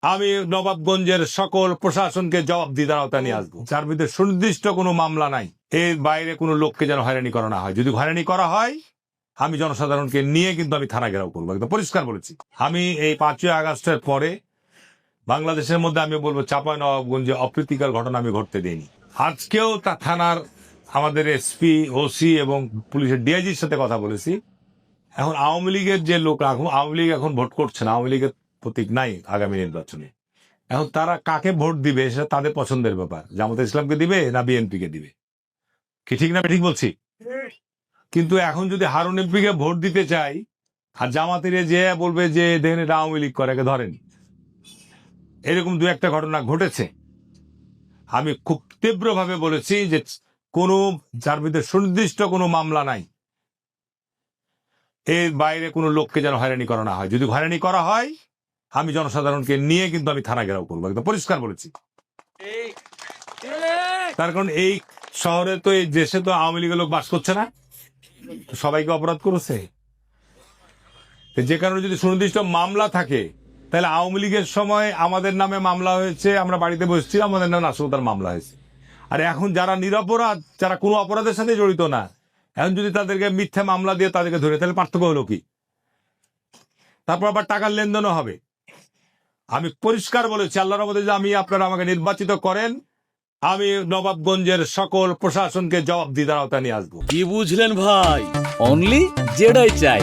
আমি নবাবগঞ্জের সকল প্রশাসনকে জবাবদিহিতার আওতায় নিয়ে আসবো, যার ভিতরে সুনির্দিষ্ট কোনো মামলা নাই। এর বাইরে কোনো লোককে যেন হয়রানি করা না হয়। যদি হয়রানি করা হয়, আমি জনসাধারণকে নিয়ে কিন্তু আমি থানা ঘেরাও করবো, একদম পরিষ্কার বলেছি। আমি এই 5ই আগস্টের পরে বাংলাদেশের মধ্যে আমি বলবো চাঁপাইনবাবগঞ্জে অপ্রীতিকর ঘটনা আমি ঘটতে দিইনি। আজকেও তা থানার আমাদের এসপি, ওসি এবং পুলিশের ডিআইজির সাথে কথা বলেছি। এখন আওয়ামী লীগের যে লোক, আওয়ামী লীগ এখন ভোট করছে না, আওয়ামী লীগের প্রতীক নাই আগামী নির্বাচনে। এখন তারা কাকে ভোট দিবে সেটা তাদের পছন্দের ব্যাপার। জামাতে ইসলামকে দিবে না বিএনপিকে দিবে, কি ঠিক না ঠিক বলছি? কিন্তু এখন যদি হারুন এমপিকে ভোট দিতে চাই আর জামাতের যে বলবে যে দেখেন এটা আওয়ামী লীগ করে, ধরেন এরকম দু একটা ঘটনা ঘটেছে। আমি খুব তীব্রভাবে বলেছি যে কোনো, যার ভিতরে সুনির্দিষ্ট কোনো মামলা নাই, এর বাইরে কোনো লোককে যেন হয়রানি করা না হয়। যদি হয়রানি করা হয়, আমি জনসাধারণকে নিয়ে কিন্তু আমি থানা ঘেরাও করবো, একদম পরিষ্কার বলেছি। তার কারণ এই শহরে তো, এই দেশে তো আওয়ামী লীগের লোক বাস করছে না, সবাইকে অপরাধ করেছে। যে কারণে যদি সুনির্দিষ্ট মামলা থাকে, তাহলে আওয়ামী লীগের সময় আমাদের নামে মামলা হয়েছে, আমরা বাড়িতে বসছি, আমাদের নামে নাশকতার মামলা হয়েছে। আর এখন যারা নিরপরাধ, যারা কোনো অপরাধের সাথে জড়িত না, এখন যদি তাদেরকে মিথ্যা মামলা দিয়ে তাদেরকে ধরে, তাহলে পার্থক্য হলো কি? তারপর আবার টাকার লেনদেনও হবে। আমি পরিষ্কার বলেছি, আল্লাহর রহমতে যদি আমি, আপনারা আমাকে নির্বাচিত করেন, আমি নবাবগঞ্জের সকল প্রশাসনকে জবাবদিহিতার আওতায় নিয়ে আসবো। কি বুঝলেন ভাই? অনলি যেটাই চাই।